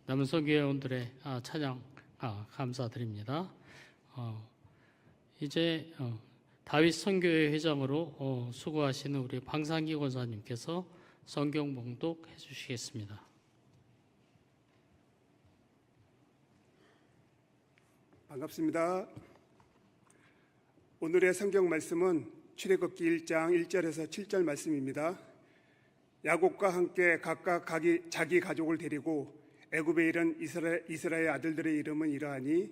남은 선교회원들의 찬양 감사드립니다. 이제 다윗 선교회 회장으로 수고하시는 우리 방상기 권사님께서 성경 봉독해 주시겠습니다. 반갑습니다. 오늘의 성경 말씀은 출애굽기 1장 1절에서 7절 말씀입니다. 야곱과 함께 각각 자기 가족을 데리고 애굽에 이른 이스라엘 아들들의 이름은 이러하니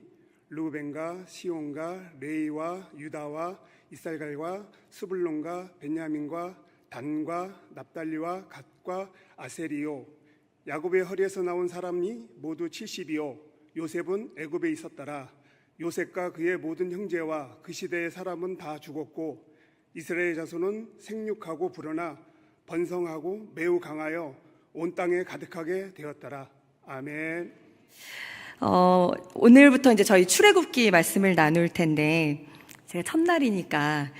르우벤과 시온과 레이와 유다와 이살갈과 스불론과 베냐민과 단과 납달리와 갓과 아세리요. 야곱의 허리에서 나온 사람이 모두 70이요. 요셉은 애굽에 있었더라. 요셉과 그의 모든 형제와 그 시대의 사람은 다 죽었고 이스라엘 자손은 생육하고 불어나 번성하고 매우 강하여 온 땅에 가득하게 되었더라. 아멘. 오늘부터 이제 저희 출애굽기 말씀을 나눌 텐데, 제가 첫날이니까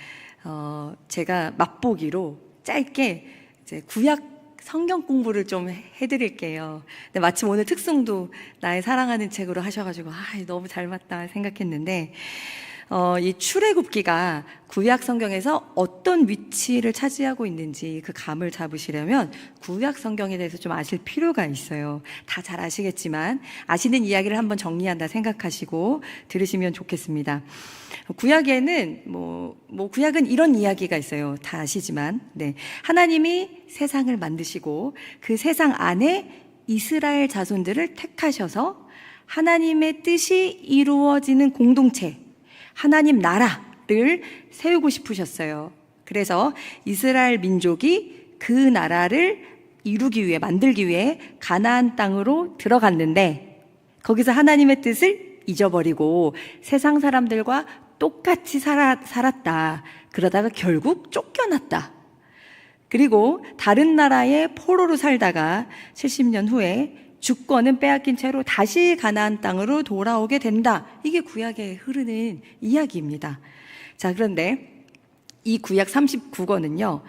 제가 맛보기로 짧게 이제 구약 성경 공부를 좀 해드릴게요. 근데 마침 오늘 특송도 나의 사랑하는 책으로 하셔가지고 너무 잘 맞다 생각했는데, 이 출애굽기가 구약 성경에서 어떤 위치를 차지하고 있는지 그 감을 잡으시려면 구약 성경에 대해서 좀 아실 필요가 있어요. 다 잘 아시겠지만 아시는 이야기를 한번 정리한다 생각하시고 들으시면 좋겠습니다. 구약에는 구약은 이런 이야기가 있어요. 다 아시지만, 하나님이 세상을 만드시고 그 세상 안에 이스라엘 자손들을 택하셔서 하나님의 뜻이 이루어지는 공동체, 하나님 나라를 세우고 싶으셨어요. 그래서 이스라엘 민족이 그 나라를 이루기 위해, 만들기 위해 가나안 땅으로 들어갔는데, 거기서 하나님의 뜻을 잊어버리고 세상 사람들과 똑같이 살았다. 그러다가 결국 쫓겨났다. 그리고 다른 나라의 포로로 살다가 70년 후에 주권은 빼앗긴 채로 다시 가나안 땅으로 돌아오게 된다. 이게 구약에 흐르는 이야기입니다. 자, 그런데 이 구약 39권은요,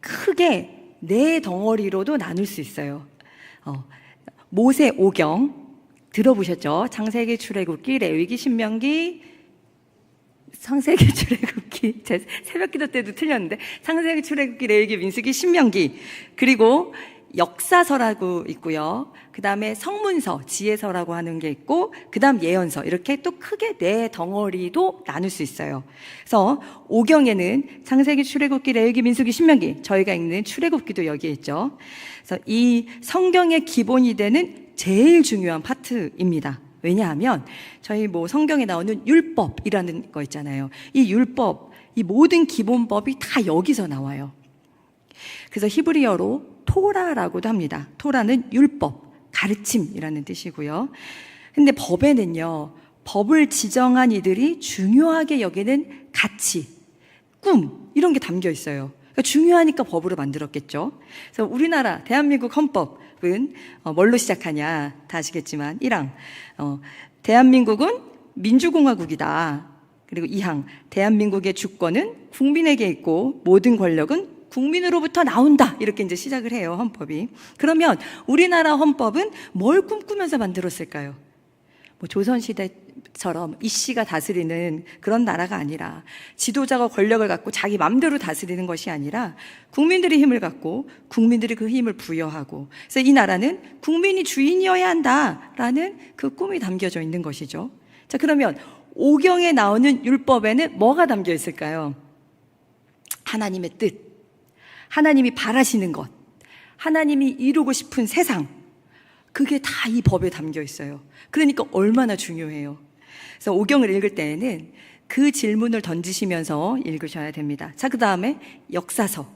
크게 네 덩어리로도 나눌 수 있어요. 모세 오경 들어보셨죠? 창세기, 출애굽기, 레위기, 신명기, 창세기, 출애굽기, 제 새벽기도 때도 틀렸는데, 창세기, 출애굽기, 레위기, 민수기, 신명기, 그리고 역사서라고 있고요. 그 다음에 성문서, 지혜서라고 하는 게 있고, 그 다음 예언서, 이렇게 또 크게 네 덩어리도 나눌 수 있어요. 그래서 오경에는 창세기, 출애굽기, 레위기, 민수기, 신명기, 저희가 읽는 출애굽기도 여기에 있죠. 그래서 이 성경의 기본이 되는 제일 중요한 파트입니다. 왜냐하면 저희 성경에 나오는 율법이라는 거 있잖아요. 이 율법, 이 모든 기본법이 다 여기서 나와요. 그래서 히브리어로 토라라고도 합니다. 토라는 율법, 가르침이라는 뜻이고요. 근데 법에는요, 법을 지정한 이들이 중요하게 여기는 가치, 꿈, 이런 게 담겨 있어요. 그러니까 중요하니까 법으로 만들었겠죠. 그래서 우리나라 대한민국 헌법은 뭘로 시작하냐 다 아시겠지만 1항, 대한민국은 민주공화국이다. 그리고 2항, 대한민국의 주권은 국민에게 있고 모든 권력은 국민으로부터 나온다. 이렇게 이제 시작을 해요, 헌법이. 그러면 우리나라 헌법은 뭘 꿈꾸면서 만들었을까요? 조선시대처럼 이씨가 다스리는 그런 나라가 아니라, 지도자가 권력을 갖고 자기 맘대로 다스리는 것이 아니라 국민들이 힘을 갖고 국민들이 그 힘을 부여하고, 그래서 이 나라는 국민이 주인이어야 한다라는 그 꿈이 담겨져 있는 것이죠. 자, 그러면 오경에 나오는 율법에는 뭐가 담겨 있을까요? 하나님의 뜻, 하나님이 바라시는 것, 하나님이 이루고 싶은 세상, 그게 다 이 법에 담겨 있어요. 그러니까 얼마나 중요해요. 그래서 오경을 읽을 때에는 그 질문을 던지시면서 읽으셔야 됩니다. 자, 그 다음에 역사서,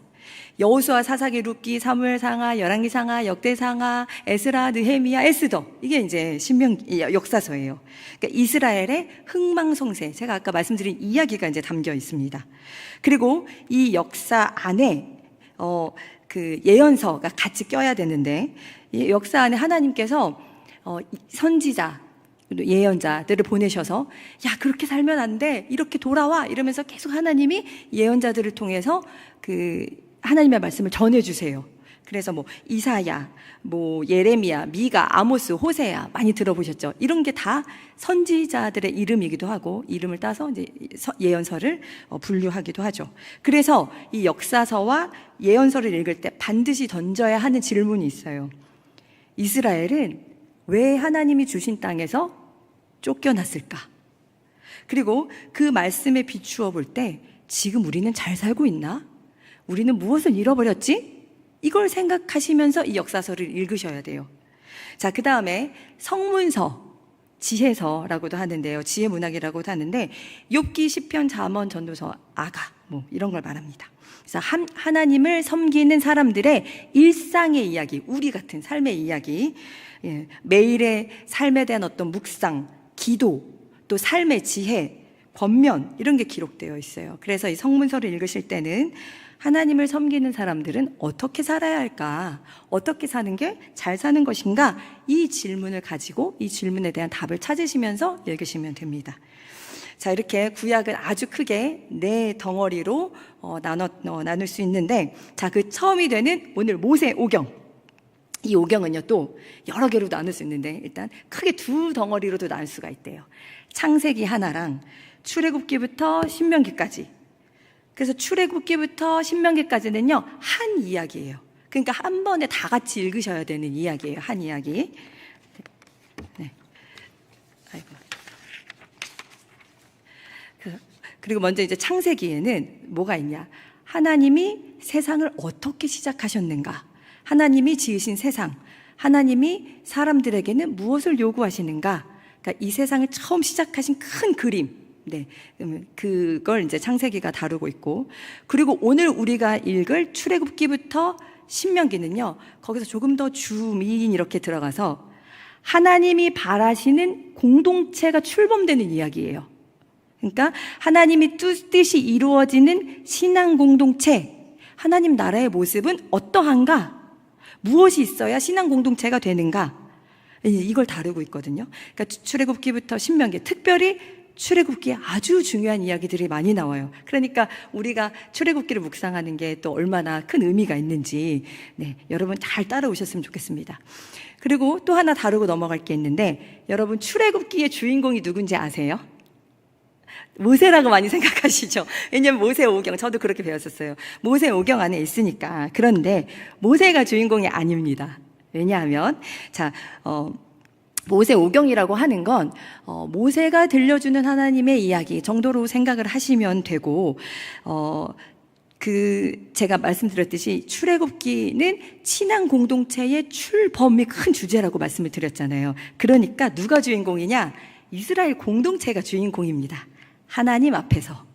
여호수아, 사사기, 룻기, 사무엘 상하, 열왕기 상하, 역대 상하, 에스라, 느헤미야, 에스더, 이게 이제 역사서예요. 그러니까 이스라엘의 흥망성쇠, 제가 아까 말씀드린 이야기가 이제 담겨 있습니다. 그리고 이 역사 안에 그 예언서가 같이 껴야 되는데, 이 역사 안에 하나님께서 선지자, 예언자들을 보내셔서 야, 그렇게 살면 안 돼, 이렇게 돌아와, 이러면서 계속 하나님이 예언자들을 통해서 그 하나님의 말씀을 전해주세요. 그래서 뭐 이사야, 뭐 예레미야, 미가, 아모스, 호세야 많이 들어보셨죠? 이런 게 다 선지자들의 이름이기도 하고 이름을 따서 이제 예언서를 분류하기도 하죠. 그래서 이 역사서와 예언서를 읽을 때 반드시 던져야 하는 질문이 있어요. 이스라엘은 왜 하나님이 주신 땅에서 쫓겨났을까? 그리고 그 말씀에 비추어 볼 때 지금 우리는 잘 살고 있나? 우리는 무엇을 잃어버렸지? 이걸 생각하시면서 이 역사서를 읽으셔야 돼요. 자, 그 다음에 성문서, 지혜서라고도 하는데요. 지혜문학이라고도 하는데 욥기, 시편, 잠언, 전도서, 아가 뭐 이런 걸 말합니다. 그래서 하나님을 섬기는 사람들의 일상의 이야기, 우리 같은 삶의 이야기, 매일의 삶에 대한 어떤 묵상, 기도, 또 삶의 지혜, 권면 이런 게 기록되어 있어요. 그래서 이 성문서를 읽으실 때는 하나님을 섬기는 사람들은 어떻게 살아야 할까? 어떻게 사는 게 잘 사는 것인가? 이 질문을 가지고 이 질문에 대한 답을 찾으시면서 읽으시면 됩니다. 자, 이렇게 구약을 아주 크게 네 덩어리로 나눌 수 있는데, 자, 그 처음이 되는 오늘 모세 오경. 이 오경은요, 또 여러 개로 나눌 수 있는데, 일단 크게 두 덩어리로도 나눌 수가 있대요. 창세기 하나랑 출애굽기부터 신명기까지. 그래서 출애굽기부터 신명기까지는요, 한 이야기예요. 그러니까 한 번에 다 같이 읽으셔야 되는 이야기예요. 한 이야기. 네. 아이고. 그리고 먼저 이제 창세기에는 뭐가 있냐? 하나님이 세상을 어떻게 시작하셨는가? 하나님이 지으신 세상, 하나님이 사람들에게는 무엇을 요구하시는가? 그러니까 이 세상을 처음 시작하신 큰 그림, 네, 그걸 이제 창세기가 다루고 있고, 그리고 오늘 우리가 읽을 출애굽기부터 신명기는요, 거기서 조금 더 주미인 이렇게 들어가서 하나님이 바라시는 공동체가 출범되는 이야기예요. 그러니까 하나님이 뜻이 이루어지는 신앙 공동체, 하나님 나라의 모습은 어떠한가? 무엇이 있어야 신앙 공동체가 되는가? 이걸 다루고 있거든요. 그러니까 출애굽기부터 신명기, 특별히 출애굽기에 아주 중요한 이야기들이 많이 나와요. 그러니까 우리가 출애굽기를 묵상하는 게 또 얼마나 큰 의미가 있는지, 네, 여러분 잘 따라오셨으면 좋겠습니다. 그리고 또 하나 다루고 넘어갈 게 있는데, 여러분 출애굽기의 주인공이 누군지 아세요? 모세라고 많이 생각하시죠? 왜냐면 모세 오경, 저도 그렇게 배웠었어요. 모세 오경 안에 있으니까. 그런데 모세가 주인공이 아닙니다. 왜냐하면 모세 오경이라고 하는 건 모세가 들려주는 하나님의 이야기 정도로 생각을 하시면 되고, 제가 말씀드렸듯이 출애굽기는 신앙 공동체의 출범이 큰 주제라고 말씀을 드렸잖아요. 그러니까 누가 주인공이냐? 이스라엘 공동체가 주인공입니다. 하나님 앞에서.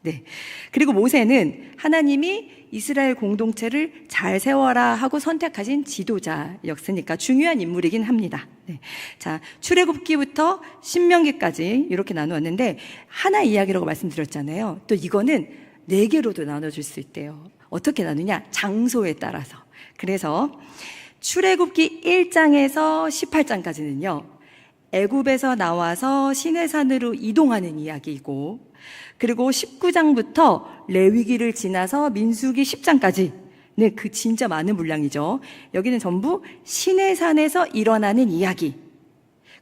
네. 그리고 모세는 하나님이 이스라엘 공동체를 잘 세워라 하고 선택하신 지도자였으니까 중요한 인물이긴 합니다. 네. 자, 출애굽기부터 신명기까지 이렇게 나누었는데, 하나 이야기라고 말씀드렸잖아요. 또 이거는 4개로도 나눠줄 수 있대요. 어떻게 나누냐? 장소에 따라서. 그래서 출애굽기 1장에서 18장까지는요, 애굽에서 나와서 시내산으로 이동하는 이야기이고, 그리고 19장부터 레위기를 지나서 민수기 10장까지, 네, 그 진짜 많은 분량이죠. 여기는 전부 시내산에서 일어나는 이야기,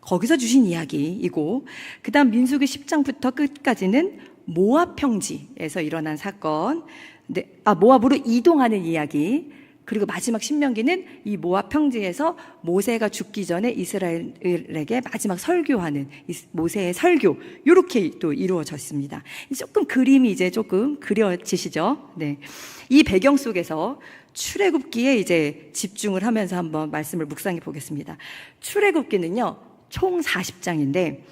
거기서 주신 이야기이고, 그 다음 민수기 10장부터 끝까지는 모압 평지에서 일어난 사건, 네, 모압으로 이동하는 이야기, 그리고 마지막 신명기는 이 모압 평지에서 모세가 죽기 전에 이스라엘에게 마지막 설교하는 모세의 설교, 이렇게 또 이루어졌습니다. 조금 그림이 이제 조금 그려지시죠? 네. 이 배경 속에서 출애굽기에 이제 집중을 하면서 한번 말씀을 묵상해 보겠습니다. 출애굽기는요, 총 40장인데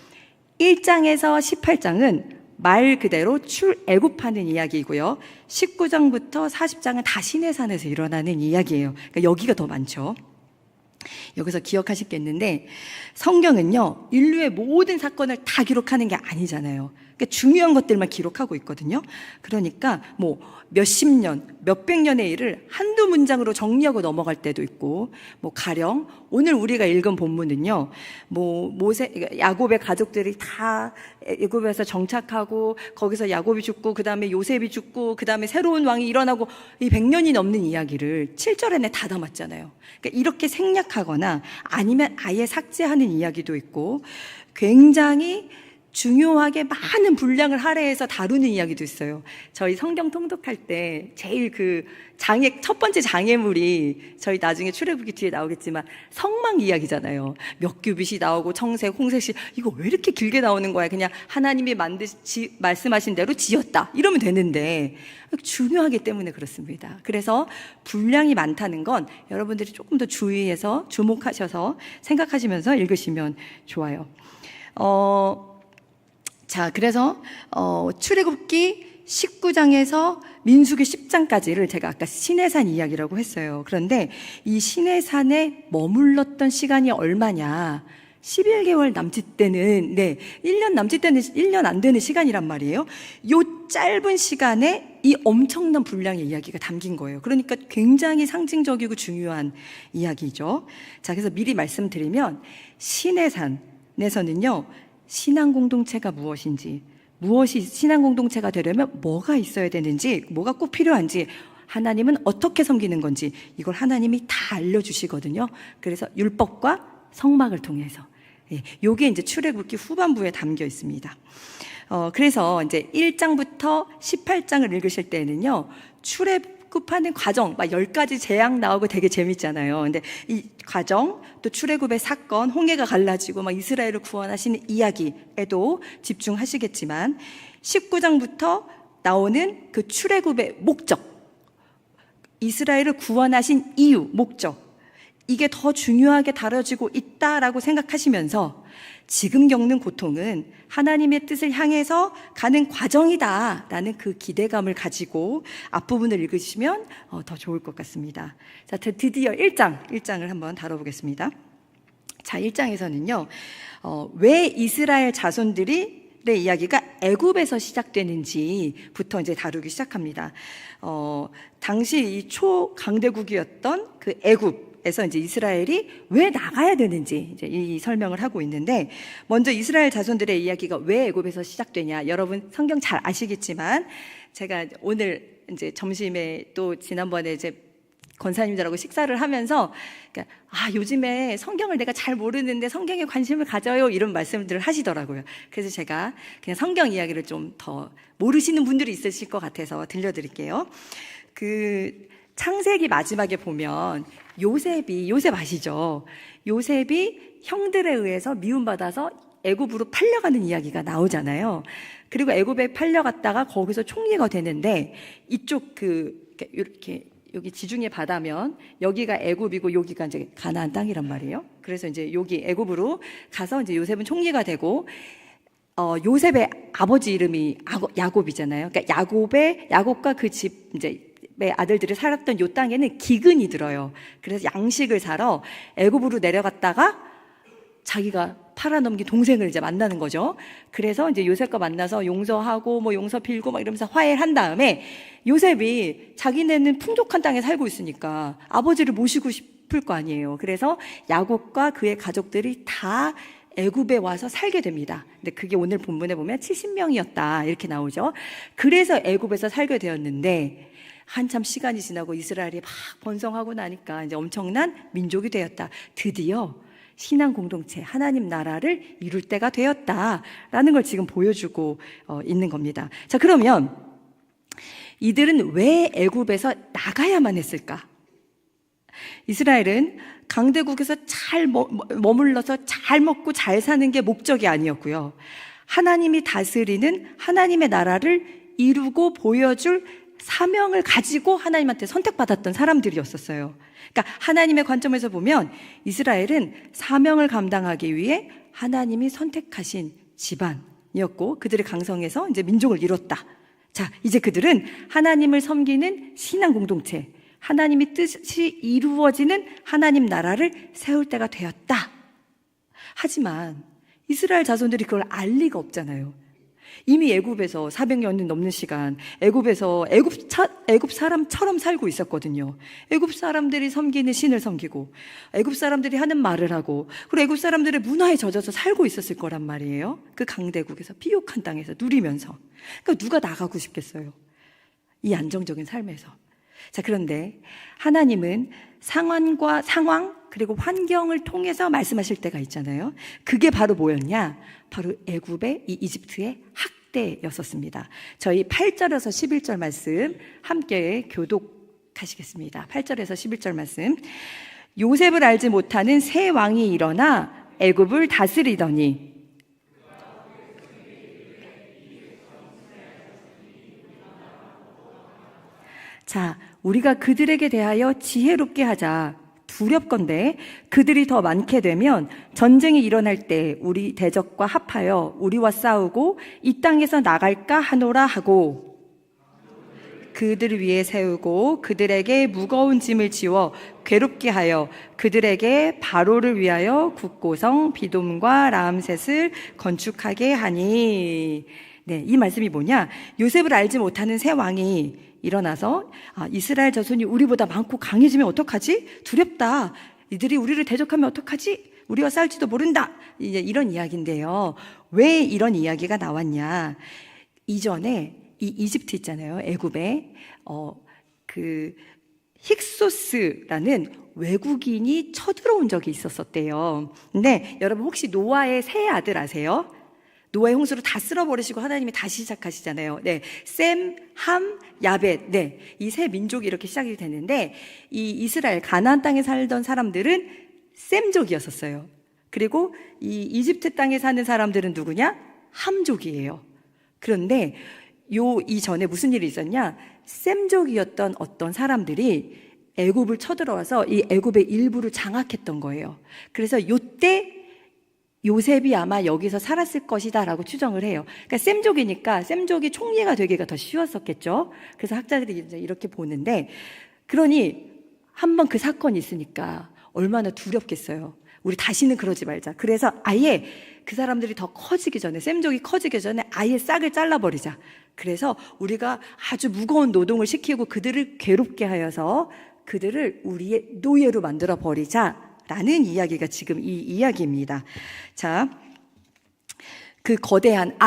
1장에서 18장은 말 그대로 출애굽하는 이야기이고요. 19장부터 40장은 다 시내산에서 일어나는 이야기예요. 그러니까 여기가 더 많죠. 여기서 기억하실 게 있는데, 성경은요, 인류의 모든 사건을 다 기록하는 게 아니잖아요. 그러니까 중요한 것들만 기록하고 있거든요. 그러니까 뭐 몇십 년, 몇백 년의 일을 한두 문장으로 정리하고 넘어갈 때도 있고, 뭐 가령 오늘 우리가 읽은 본문은요, 뭐 야곱의 가족들이 다 애굽에서 정착하고 거기서 야곱이 죽고 그 다음에 요셉이 죽고 그 다음에 새로운 왕이 일어나고 이 100년이 넘는 이야기를 7절 안에 다 담았잖아요. 그러니까 이렇게 생략하거나 아니면 아예 삭제하는 이야기도 있고, 굉장히 중요하게 많은 분량을 할애해서 다루는 이야기도 있어요. 저희 성경 통독할 때 제일 첫 번째 장애물이 저희 나중에 출애굽기 뒤에 나오겠지만 성막 이야기잖아요. 몇 규빗이 나오고 청색, 홍색시, 이거 왜 이렇게 길게 나오는 거야? 그냥 하나님이 말씀하신 대로 지었다 이러면 되는데, 중요하기 때문에 그렇습니다. 그래서 분량이 많다는 건 여러분들이 조금 더 주의해서 주목하셔서 생각하시면서 읽으시면 좋아요. 자, 그래서 출애굽기 19장에서 민수기 10장까지를 제가 아까 시내산 이야기라고 했어요. 그런데 이 시내산에 머물렀던 시간이 얼마냐? 11개월 남짓되는, 1년 남짓되는, 1년 안 되는 시간이란 말이에요. 요 짧은 시간에 이 엄청난 분량의 이야기가 담긴 거예요. 그러니까 굉장히 상징적이고 중요한 이야기죠. 자, 그래서 미리 말씀드리면 시내산에서는요, 신앙 공동체가 무엇인지, 무엇이 신앙 공동체가 되려면 뭐가 있어야 되는지, 뭐가 꼭 필요한지, 하나님은 어떻게 섬기는 건지 이걸 하나님이 다 알려주시거든요. 그래서 율법과 성막을 통해서, 요게 이제 출애굽기 후반부에 담겨 있습니다. 그래서 이제 1장부터 18장을 읽으실 때는요, 출애굽하는 과정, 막 10가지 재앙 나오고 되게 재밌잖아요. 근데 이 과정, 또 출애굽의 사건, 홍해가 갈라지고 막 이스라엘을 구원하시는 이야기에도 집중하시겠지만, 19장부터 나오는 그 출애굽의 목적, 이스라엘을 구원하신 이유, 목적, 이게 더 중요하게 다뤄지고 있다라고 생각하시면서 지금 겪는 고통은 하나님의 뜻을 향해서 가는 과정이다라는 그 기대감을 가지고 앞부분을 읽으시면 더 좋을 것 같습니다. 자, 드디어 1장을 한번 다뤄보겠습니다. 자, 1장에서는요, 왜 이스라엘 자손들이 이야기가 애굽에서 시작되는지부터 이제 다루기 시작합니다. 당시 이 초강대국이었던 그 애굽에서 이제 이스라엘이 왜 나가야 되는지 이제 이 설명을 하고 있는데, 먼저 이스라엘 자손들의 이야기가 왜 애굽에서 시작되냐, 여러분 성경 잘 아시겠지만 제가 오늘 이제 점심에 또 지난번에 이제 권사님들하고 식사를 하면서 요즘에 성경을 내가 잘 모르는데 성경에 관심을 가져요 이런 말씀들을 하시더라고요. 그래서 제가 그냥 성경 이야기를 좀 더 모르시는 분들이 있으실 것 같아서 들려드릴게요. 그 창세기 마지막에 보면 요셉 아시죠? 요셉이 형들에 의해서 미움받아서 애굽으로 팔려가는 이야기가 나오잖아요. 그리고 애굽에 팔려갔다가 거기서 총리가 되는데, 이쪽 이렇게 여기 지중해 바다면 여기가 애굽이고 여기가 이제 가나안 땅이란 말이에요. 그래서 이제 여기 애굽으로 가서 이제 요셉은 총리가 되고, 요셉의 아버지 이름이 야곱이잖아요. 그러니까 야곱과 그 집 이제 아들들이 살았던 요 땅에는 기근이 들어요. 그래서 양식을 사러 애굽으로 내려갔다가 자기가 팔아넘긴 동생을 이제 만나는 거죠. 그래서 이제 요셉과 만나서 용서하고 뭐 용서 빌고 막 이러면서 화해를 한 다음에, 요셉이 자기네는 풍족한 땅에 살고 있으니까 아버지를 모시고 싶을 거 아니에요. 그래서 야곱과 그의 가족들이 다 애굽에 와서 살게 됩니다. 근데 그게 오늘 본문에 보면 70명이었다 이렇게 나오죠. 그래서 애굽에서 살게 되었는데, 한참 시간이 지나고 이스라엘이 막 번성하고 나니까 이제 엄청난 민족이 되었다. 드디어 신앙 공동체, 하나님 나라를 이룰 때가 되었다라는 걸 지금 보여주고 있는 겁니다. 자, 그러면 이들은 왜 애굽에서 나가야만 했을까? 이스라엘은 강대국에서 잘 머물러서 잘 먹고 잘 사는 게 목적이 아니었고요. 하나님이 다스리는 하나님의 나라를 이루고 보여줄 사명을 가지고 하나님한테 선택받았던 사람들이었었어요. 그러니까 하나님의 관점에서 보면 이스라엘은 사명을 감당하기 위해 하나님이 선택하신 집안이었고, 그들이 강성해서 이제 민족을 이뤘다. 자, 이제 그들은 하나님을 섬기는 신앙 공동체, 하나님이 뜻이 이루어지는 하나님 나라를 세울 때가 되었다. 하지만 이스라엘 자손들이 그걸 알 리가 없잖아요. 이미 애굽에서 400년이 넘는 시간 애굽에서 애굽 사람처럼 살고 있었거든요. 애굽 사람들이 섬기는 신을 섬기고 애굽 사람들이 하는 말을 하고 그리고 애굽 사람들의 문화에 젖어서 살고 있었을 거란 말이에요. 그 강대국에서 비옥한 땅에서 누리면서. 그러니까 누가 나가고 싶겠어요? 이 안정적인 삶에서. 자, 그런데 하나님은 상황 그리고 환경을 통해서 말씀하실 때가 있잖아요. 그게 바로 뭐였냐? 바로 애굽의 이 이집트의 학대였었습니다. 저희 8절에서 11절 말씀 함께 교독하시겠습니다. 8절에서 11절 말씀. 요셉을 알지 못하는 새 왕이 일어나 애굽을 다스리더니 자, 우리가 그들에게 대하여 지혜롭게 하자. 두렵건대 그들이 더 많게 되면 전쟁이 일어날 때 우리 대적과 합하여 우리와 싸우고 이 땅에서 나갈까 하노라 하고 그들을 위해 세우고 그들에게 무거운 짐을 지워 괴롭게 하여 그들에게 바로를 위하여 국고성 비돔과 라암셋을 건축하게 하니. 네, 이 말씀이 뭐냐? 요셉을 알지 못하는 새 왕이 일어나서 이스라엘 자손이 우리보다 많고 강해지면 어떡하지? 두렵다. 이들이 우리를 대적하면 어떡하지? 우리와 싸울지도 모른다. 이제 이런 이야기인데요. 왜 이런 이야기가 나왔냐? 이전에 이 이집트 있잖아요. 애굽에 그 힉소스라는 외국인이 쳐들어온 적이 있었대요. 근데 여러분 혹시 노아의 세 아들 아세요? 노아의 홍수로 다 쓸어버리시고 하나님이 다시 시작하시잖아요. 네, 셈, 함, 야벳. 네, 이 세 민족이 이렇게 시작이 됐는데 이 이스라엘 가나안 땅에 살던 사람들은 셈족이었었어요. 그리고 이 이집트 땅에 사는 사람들은 누구냐? 함족이에요. 그런데 이전에 무슨 일이 있었냐? 셈족이었던 어떤 사람들이 애굽을 쳐들어와서 이 애굽의 일부를 장악했던 거예요. 그래서 요때 요셉이 아마 여기서 살았을 것이다 라고 추정을 해요. 그러니까 셈족이니까 셈족이 총리가 되기가 더 쉬웠었겠죠. 그래서 학자들이 이제 이렇게 보는데, 그러니 한번 그 사건이 있으니까 얼마나 두렵겠어요. 우리 다시는 그러지 말자. 그래서 아예 그 사람들이 더 커지기 전에, 셈족이 커지기 전에 아예 싹을 잘라버리자. 그래서 우리가 아주 무거운 노동을 시키고 그들을 괴롭게 하여서 그들을 우리의 노예로 만들어 버리자 라는 이야기가 지금 이 이야기입니다. 자, 그 거대한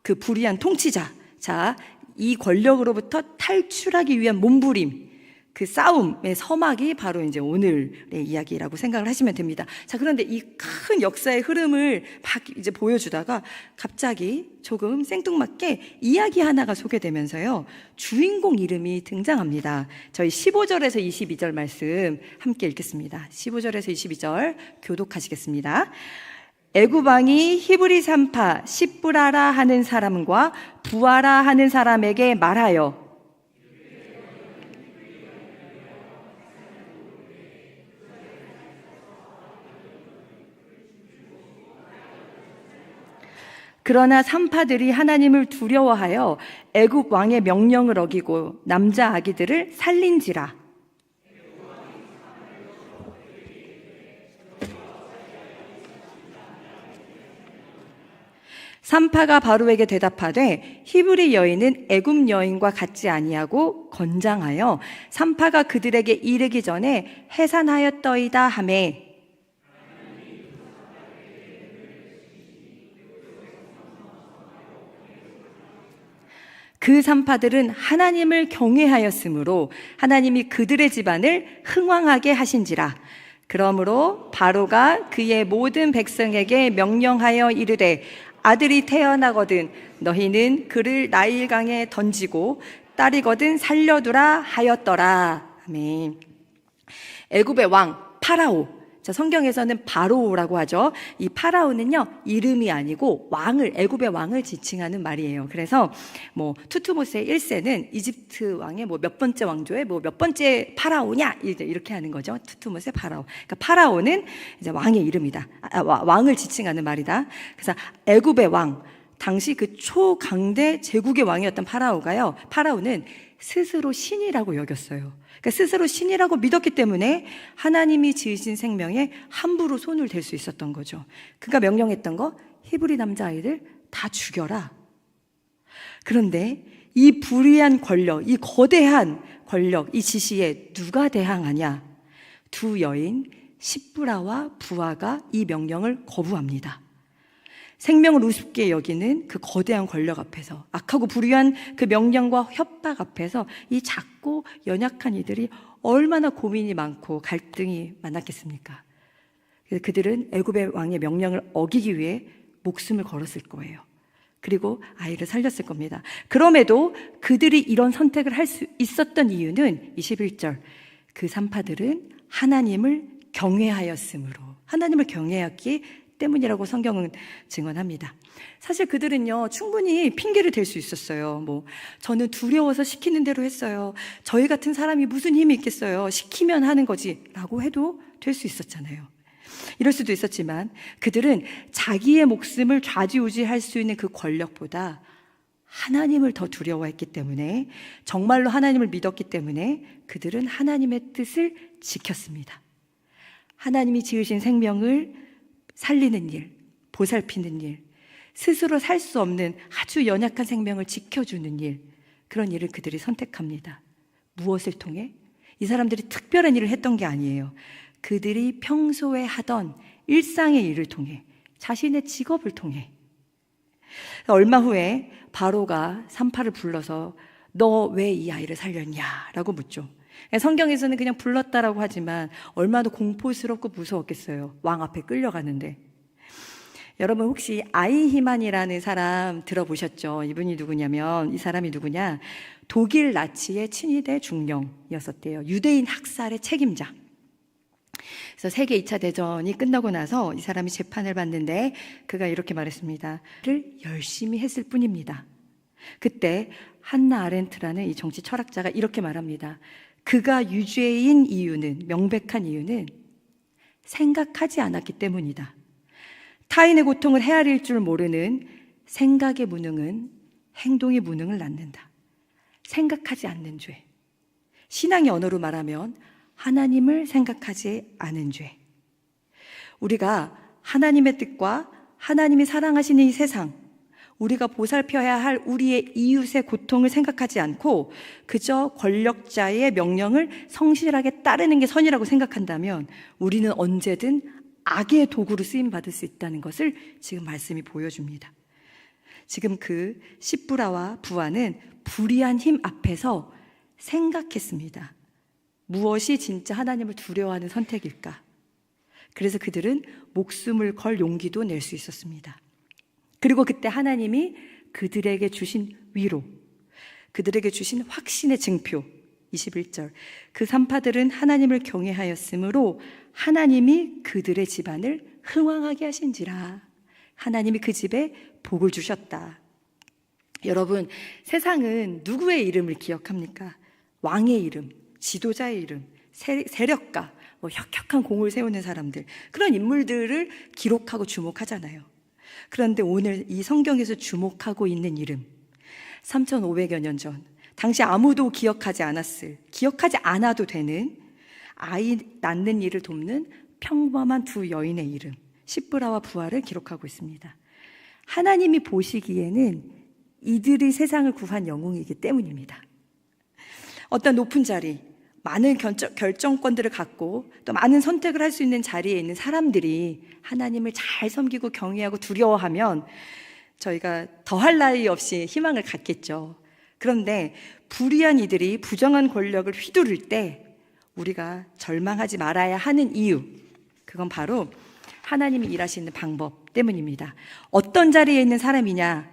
그 불의한 통치자, 자, 이 권력으로부터 탈출하기 위한 몸부림, 그 싸움의 서막이 바로 이제 오늘의 이야기라고 생각을 하시면 됩니다. 자, 그런데 이 큰 역사의 흐름을 막 이제 보여주다가 갑자기 조금 생뚱맞게 이야기 하나가 소개되면서요, 주인공 이름이 등장합니다. 저희 15절에서 22절 말씀 함께 읽겠습니다. 15절에서 22절 교독하시겠습니다. 애굽 왕이 히브리 산파 시브라라 하는 사람과 부아라 하는 사람에게 말하여 그러나 산파들이 하나님을 두려워하여 애굽 왕의 명령을 어기고 남자 아기들을 살린지라. 산파가 바로에게 대답하되 히브리 여인은 애굽 여인과 같지 아니하고 건장하여 산파가 그들에게 이르기 전에 해산하였더이다 하매 그 산파들은 하나님을 경외하였으므로 하나님이 그들의 집안을 흥왕하게 하신지라. 그러므로 바로가 그의 모든 백성에게 명령하여 이르되 아들이 태어나거든 너희는 그를 나일강에 던지고 딸이거든 살려두라 하였더라. 아멘. 애굽의 왕 파라오. 자, 성경에서는 바로라고 하죠. 이 파라오는요, 이름이 아니고 애굽의 왕을 지칭하는 말이에요. 그래서 투트모스의 1세는 이집트 왕의 몇 번째 왕조의 몇 번째 파라오냐 이렇게 하는 거죠. 투트모스의 파라오. 그러니까 파라오는 이제 왕의 이름이다. 왕을 지칭하는 말이다. 그래서 애굽의 왕, 당시 그 초강대 제국의 왕이었던 파라오는 스스로 신이라고 여겼어요. 그러니까 스스로 신이라고 믿었기 때문에 하나님이 지으신 생명에 함부로 손을 댈 수 있었던 거죠. 그가 명령했던 거, 히브리 남자아이들 다 죽여라. 그런데 이 불의한 권력, 이 거대한 권력, 이 지시에 누가 대항하냐? 두 여인 십브라와 부하가 이 명령을 거부합니다. 생명을 우습게 여기는 그 거대한 권력 앞에서, 악하고 불의한 그 명령과 협박 앞에서 이 작고 연약한 이들이 얼마나 고민이 많고 갈등이 많았겠습니까? 그래서 그들은 애굽의 왕의 명령을 어기기 위해 목숨을 걸었을 거예요. 그리고 아이를 살렸을 겁니다. 그럼에도 그들이 이런 선택을 할 수 있었던 이유는 21절, 그 산파들은 하나님을 경외하였으므로, 하나님을 경외했기 때문이라고 성경은 증언합니다. 사실 그들은요, 충분히 핑계를 댈 수 있었어요. 저는 두려워서 시키는 대로 했어요. 저희 같은 사람이 무슨 힘이 있겠어요. 시키면 하는 거지 라고 해도 될 수 있었잖아요. 이럴 수도 있었지만 그들은 자기의 목숨을 좌지우지할 수 있는 그 권력보다 하나님을 더 두려워했기 때문에, 정말로 하나님을 믿었기 때문에 그들은 하나님의 뜻을 지켰습니다. 하나님이 지으신 생명을 살리는 일, 보살피는 일, 스스로 살 수 없는 아주 연약한 생명을 지켜주는 일, 그런 일을 그들이 선택합니다. 무엇을 통해? 이 사람들이 특별한 일을 했던 게 아니에요. 그들이 평소에 하던 일상의 일을 통해, 자신의 직업을 통해. 얼마 후에 바로가 산파를 불러서 너 왜 이 아이를 살렸냐? 라고 묻죠. 성경에서는 그냥 불렀다라고 하지만 얼마나 공포스럽고 무서웠겠어요. 왕 앞에 끌려가는데. 여러분 혹시 아이히만이라는 사람 들어보셨죠? 이분이 누구냐면, 이 사람이 누구냐? 독일 나치의 친위대 중령이었었대요. 유대인 학살의 책임자. 그래서 세계 2차 대전이 끝나고 나서 이 사람이 재판을 받는데 그가 이렇게 말했습니다. 를 열심히 했을 뿐입니다. 그때 한나 아렌트라는 이 정치 철학자가 이렇게 말합니다. 그가 유죄인 이유는, 명백한 이유는 생각하지 않았기 때문이다. 타인의 고통을 헤아릴 줄 모르는 생각의 무능은 행동의 무능을 낳는다. 생각하지 않는 죄. 신앙의 언어로 말하면 하나님을 생각하지 않은 죄. 우리가 하나님의 뜻과 하나님이 사랑하시는 이 세상, 우리가 보살펴야 할 우리의 이웃의 고통을 생각하지 않고 그저 권력자의 명령을 성실하게 따르는 게 선이라고 생각한다면 우리는 언제든 악의 도구로 쓰임받을 수 있다는 것을 지금 말씀이 보여줍니다. 지금 그 십브라와 부하는 불의한 힘 앞에서 생각했습니다. 무엇이 진짜 하나님을 두려워하는 선택일까? 그래서 그들은 목숨을 걸 용기도 낼 수 있었습니다. 그리고 그때 하나님이 그들에게 주신 위로, 그들에게 주신 확신의 증표, 21절. 그 산파들은 하나님을 경외하였으므로 하나님이 그들의 집안을 흥왕하게 하신지라. 하나님이 그 집에 복을 주셨다. 여러분, 세상은 누구의 이름을 기억합니까? 왕의 이름, 지도자의 이름, 세력가, 혁혁한 공을 세우는 사람들, 그런 인물들을 기록하고 주목하잖아요. 그런데 오늘 이 성경에서 주목하고 있는 이름, 3,500여 년 전, 당시 아무도 기억하지 않아도 되는 아이 낳는 일을 돕는 평범한 두 여인의 이름, 십브라와 부하를 기록하고 있습니다. 하나님이 보시기에는 이들이 세상을 구한 영웅이기 때문입니다. 어떤 높은 자리, 많은 결정권들을 갖고 또 많은 선택을 할 수 있는 자리에 있는 사람들이 하나님을 잘 섬기고 경외하고 두려워하면 저희가 더할 나위 없이 희망을 갖겠죠. 그런데 불의한 이들이 부정한 권력을 휘두를 때 우리가 절망하지 말아야 하는 이유, 그건 바로 하나님이 일하시는 방법 때문입니다. 어떤 자리에 있는 사람이냐가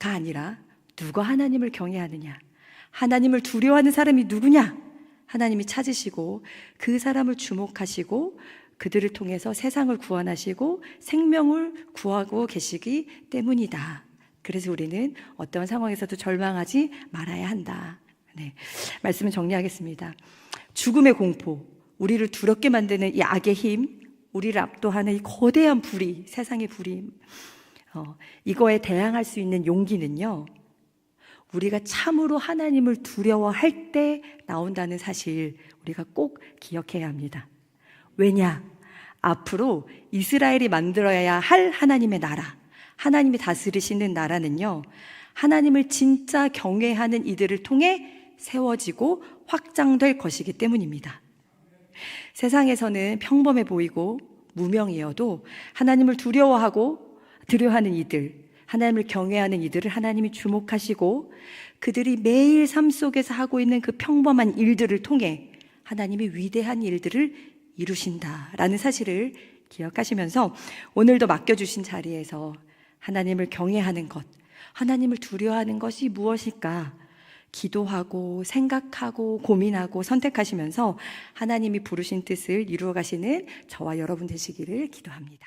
아니라 누가 하나님을 경외하느냐, 하나님을 두려워하는 사람이 누구냐, 하나님이 찾으시고 그 사람을 주목하시고 그들을 통해서 세상을 구원하시고 생명을 구하고 계시기 때문이다. 그래서 우리는 어떤 상황에서도 절망하지 말아야 한다. 네, 말씀을 정리하겠습니다. 죽음의 공포, 우리를 두렵게 만드는 이 악의 힘, 우리를 압도하는 이 거대한 불의, 세상의 불의, 이거에 대항할 수 있는 용기는요, 우리가 참으로 하나님을 두려워할 때 나온다는 사실 우리가 꼭 기억해야 합니다. 왜냐? 앞으로 이스라엘이 만들어야 할 하나님의 나라, 하나님이 다스리시는 나라는요, 하나님을 진짜 경외하는 이들을 통해 세워지고 확장될 것이기 때문입니다. 세상에서는 평범해 보이고 무명이어도 하나님을 두려워하는 이들, 하나님을 경외하는 이들을 하나님이 주목하시고 그들이 매일 삶 속에서 하고 있는 그 평범한 일들을 통해 하나님이 위대한 일들을 이루신다라는 사실을 기억하시면서 오늘도 맡겨주신 자리에서 하나님을 경외하는 것, 하나님을 두려워하는 것이 무엇일까? 기도하고 생각하고 고민하고 선택하시면서 하나님이 부르신 뜻을 이루어 가시는 저와 여러분 되시기를 기도합니다.